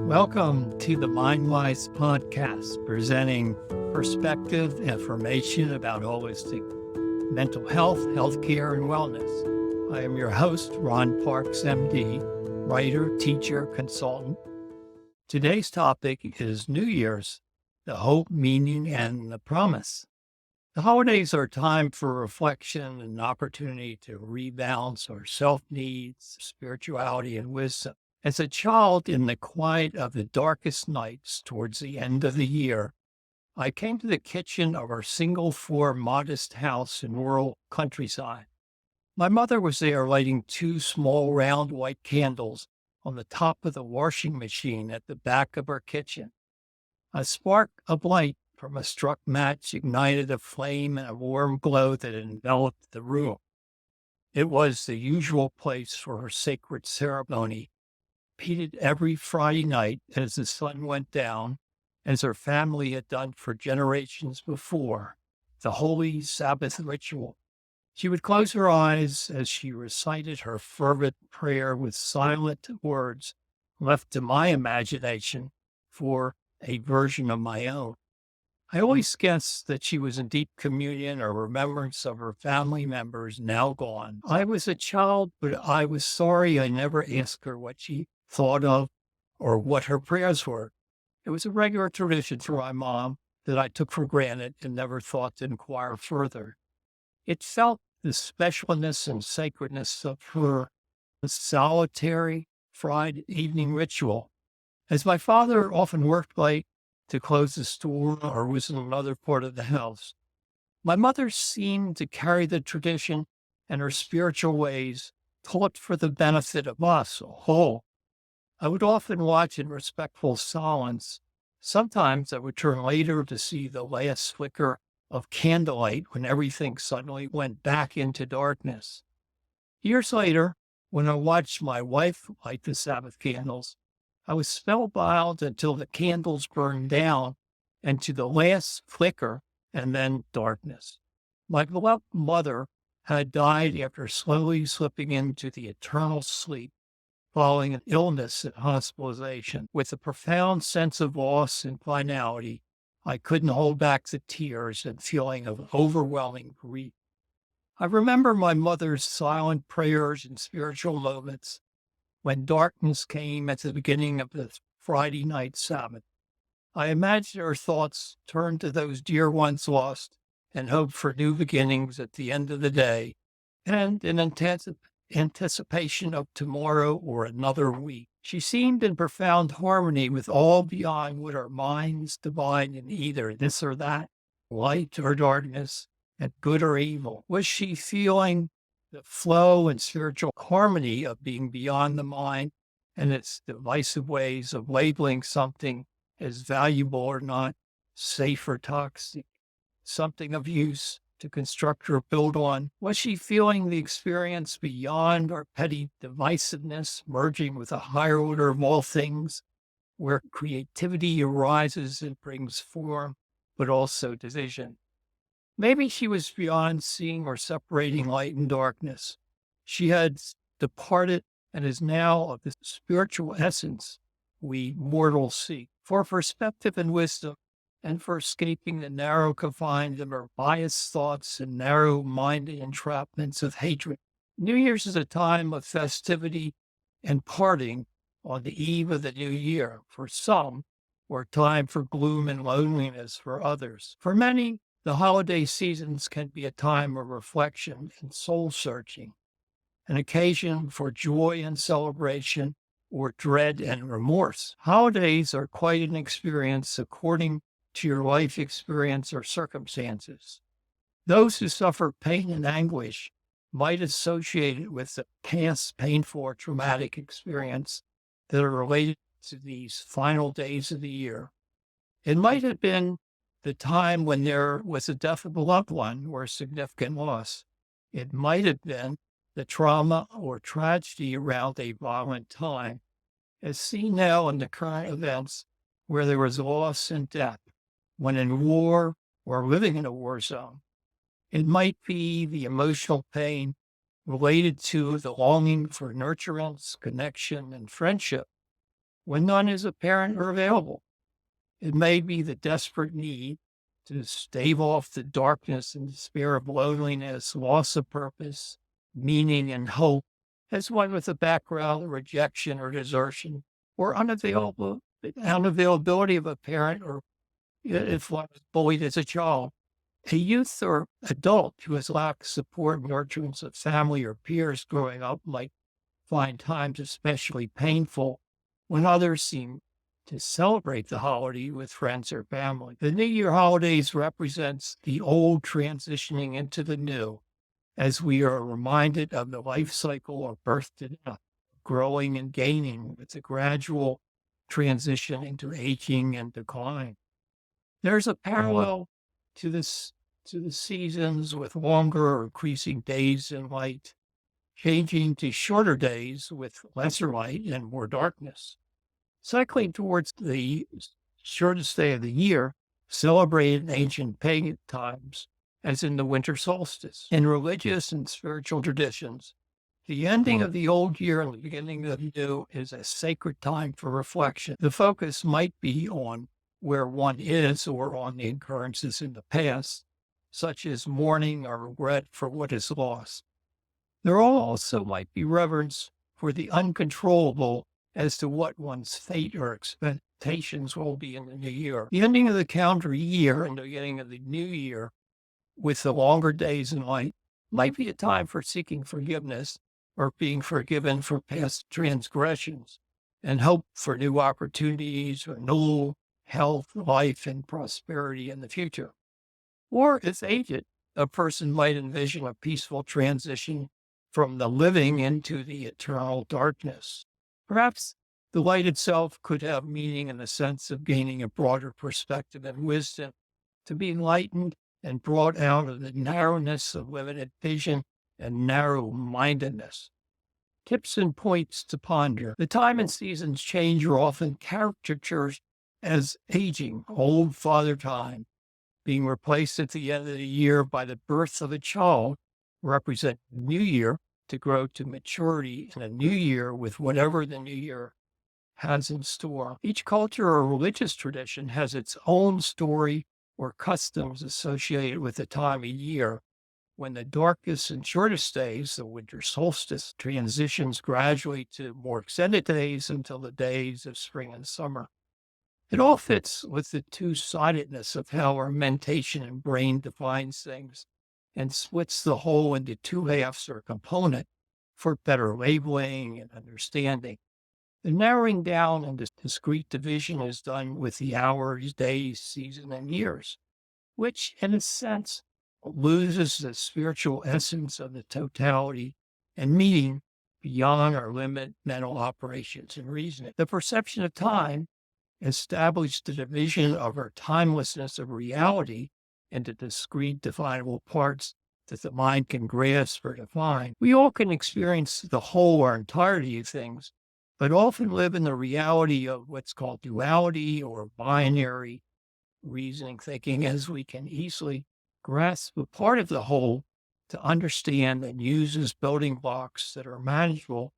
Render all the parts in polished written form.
Welcome to the MindWise podcast, presenting perspective, information about holistic mental health, healthcare, and wellness. I am your host, Ron Parks, MD, writer, teacher, consultant. Today's topic is New Year's, the hope, meaning, and the promise. The holidays are a time for reflection and opportunity to rebalance our self-needs, spirituality, and wisdom. As a child, in the quiet of the darkest nights towards the end of the year, I came to the kitchen of our single-floor modest house in rural countryside. My mother was there lighting two small round white candles on the top of the washing machine at the back of our kitchen. A spark of light from a struck match ignited a flame and a warm glow that enveloped the room. It was the usual place for her sacred ceremony, repeated every Friday night as the sun went down, as her family had done for generations before, the holy Sabbath ritual. She would close her eyes as she recited her fervent prayer with silent words left to my imagination for a version of my own. I always guessed that she was in deep communion or remembrance of her family members now gone. I was a child, but I was sorry I never asked her what she thought of or what her prayers were. It was a regular tradition for my mom that I took for granted and never thought to inquire further. It felt the specialness and sacredness of her solitary Friday evening ritual. As my father often worked late to close the store or was in another part of the house, my mother seemed to carry the tradition and her spiritual ways taught for the benefit of us all. I would often watch in respectful silence. Sometimes I would turn later to see the last flicker of candlelight when everything suddenly went back into darkness. Years later, when I watched my wife light the Sabbath candles, I was spellbound until the candles burned down and to the last flicker and then darkness. My beloved mother had died after slowly slipping into the eternal sleep following an illness and hospitalization. With a profound sense of loss and finality, I couldn't hold back the tears and feeling of overwhelming grief. I remember my mother's silent prayers and spiritual moments when darkness came at the beginning of the Friday night Sabbath. I imagine her thoughts turned to those dear ones lost and hoped for new beginnings at the end of the day, and in anticipation of tomorrow or another week. She seemed in profound harmony with all beyond what our minds divine in either this or that, light or darkness, and good or evil. Was she feeling the flow and spiritual harmony of being beyond the mind and its divisive ways of labeling something as valuable or not, safe or toxic, something of use to construct or build on? Was she feeling the experience beyond our petty divisiveness, merging with a higher order of all things, where creativity arises and brings form, but also division? Maybe she was beyond seeing or separating light and darkness. She had departed and is now of the spiritual essence we mortals seek. For perspective and wisdom, and for escaping the narrow confines of our biased thoughts and narrow-minded entrapments of hatred. New Year's is a time of festivity and parting on the eve of the new year for some, or time for gloom and loneliness for others. For many, the holiday seasons can be a time of reflection and soul-searching, an occasion for joy and celebration, or dread and remorse. Holidays are quite an experience according to your life experience or circumstances. Those who suffer pain and anguish might associate it with the past painful or traumatic experience that are related to these final days of the year. It might have been the time when there was a death of a loved one or a significant loss. It might have been the trauma or tragedy around a violent time, as seen now in the current events where there was loss and death when in war or living in a war zone. It might be the emotional pain related to the longing for nurturance, connection, and friendship when none is apparent or available. It may be the desperate need to stave off the darkness and despair of loneliness, loss of purpose, meaning, and hope, as one with a background of rejection or desertion, or unavailability of a parent, or if one was bullied as a child. A youth or adult who has lacked support and nurturance of family or peers growing up might find times especially painful when others seem to celebrate the holiday with friends or family. The New Year holidays represents the old transitioning into the new, as we are reminded of the life cycle of birth to death, growing and gaining with a gradual transition into aging and decline. There's a parallel to the seasons with longer or increasing days in light, changing to shorter days with lesser light and more darkness. Cycling towards the shortest day of the year, celebrated in ancient pagan times, as in the winter solstice. In religious and spiritual traditions, the ending of the old year and the beginning of the new is a sacred time for reflection. The focus might be on where one is or on the occurrences in the past, such as mourning or regret for what is lost. There also might be reverence for the uncontrollable as to what one's fate or expectations will be in the new year. The ending of the calendar year and the beginning of the new year, with the longer days in light, might be a time for seeking forgiveness or being forgiven for past transgressions and hope for new opportunities, renewal, health, life, and prosperity in the future. Or, if aged, a person might envision a peaceful transition from the living into the eternal darkness. Perhaps the light itself could have meaning in the sense of gaining a broader perspective and wisdom, to be enlightened and brought out of the narrowness of limited vision and narrow-mindedness. Tips and points to ponder. The time and seasons change are often caricatured as aging, old father time, being replaced at the end of the year by the birth of a child, represent the new year to grow to maturity in a new year with whatever the new year has in store. Each culture or religious tradition has its own story or customs associated with the time of year when the darkest and shortest days, the winter solstice, transitions gradually to more extended days until the days of spring and summer. It all fits with the two-sidedness of how our mentation and brain defines things and splits the whole into two halves or component for better labeling and understanding. The narrowing down and discrete division is done with the hours, days, season, and years, which, in a sense, loses the spiritual essence of the totality and meaning beyond our limited mental operations and reasoning. The perception of time established the division of our timelessness of reality into discrete definable parts that the mind can grasp or define. We all can experience the whole or entirety of things, but often live in the reality of what's called duality or binary reasoning thinking, as we can easily grasp a part of the whole to understand and use as building blocks that are manageable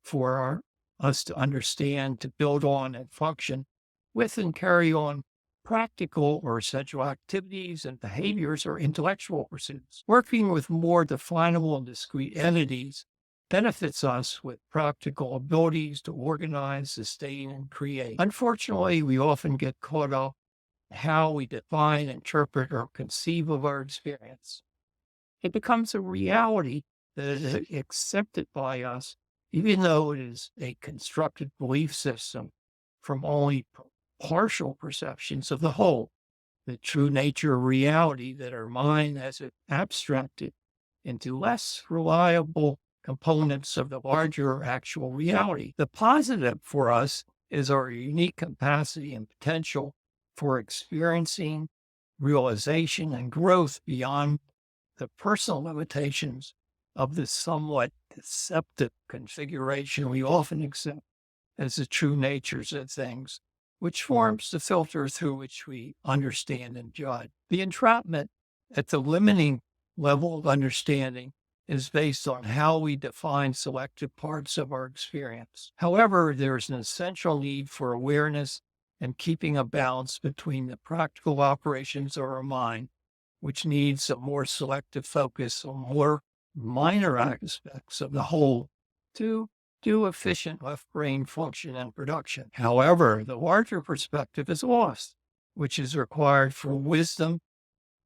for us to understand, to build on and function with and carry on practical or essential activities and behaviors or intellectual pursuits. Working with more definable and discrete entities benefits us with practical abilities to organize, sustain, and create. Unfortunately, we often get caught up in how we define, interpret, or conceive of our experience. It becomes a reality that is accepted by us, even though it is a constructed belief system from only partial perceptions of the whole, the true nature of reality that our mind has abstracted into less reliable components of the larger actual reality. The positive for us is our unique capacity and potential for experiencing realization and growth beyond the personal limitations of this somewhat deceptive configuration we often accept as the true natures of things, which forms the filter through which we understand and judge. The entrapment at the limiting level of understanding is based on how we define selected parts of our experience. However, there's an essential need for awareness and keeping a balance between the practical operations of our mind, which needs a more selective focus on more minor aspects of the whole to do efficient left brain function and production. However, the larger perspective is lost, which is required for wisdom,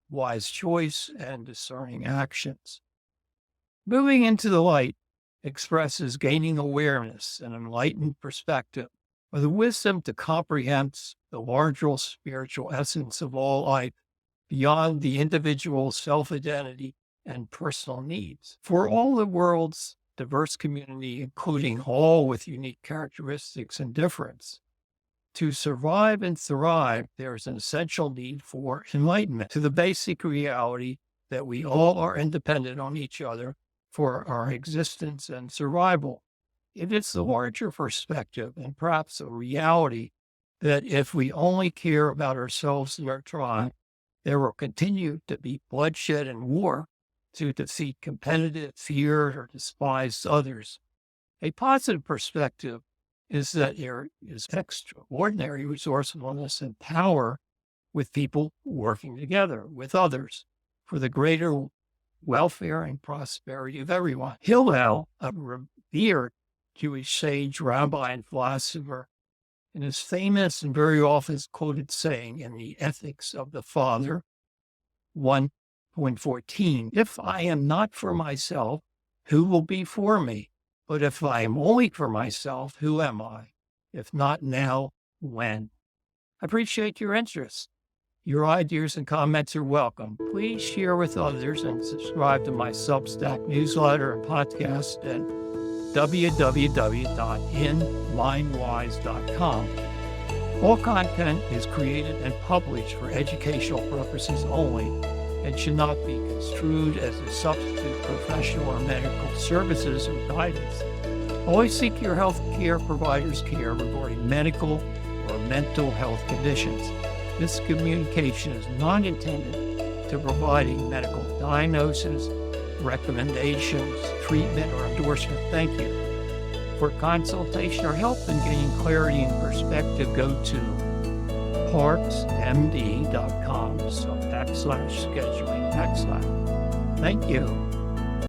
wise choice, and discerning actions. Moving into the light expresses gaining awareness and enlightened perspective, or the wisdom to comprehend the larger spiritual essence of all life beyond the individual self-identity and personal needs. For all the world's diverse community, including all with unique characteristics and difference, to survive and thrive, there is an essential need for enlightenment to the basic reality that we all are independent on each other for our existence and survival. It is the larger perspective and perhaps a reality that if we only care about ourselves and our tribe, there will continue to be bloodshed and war to defeat competitive, feared, or despised others. A positive perspective is that there is extraordinary resourcefulness and power with people working together with others for the greater welfare and prosperity of everyone. Hillel, a revered Jewish sage, rabbi, and philosopher, in his famous and very often quoted saying in the Ethics of the Father, 1.14, if I am not for myself, who will be for me? But if I am only for myself, who am I? If not now, when? I appreciate your interest. Your ideas and comments are welcome. Please share with others and subscribe to my Substack newsletter and podcast at www.inmindwise.com. All content is created and published for educational purposes only and should not be construed as a substitute for professional or medical services or guidance. Always seek your health care provider's care regarding medical or mental health conditions. This communication is not intended to provide a medical diagnosis, recommendations, treatment, or endorsement. Thank you. For consultation or help in gaining clarity and perspective, go to parksmd.com/scheduling/. Thank you.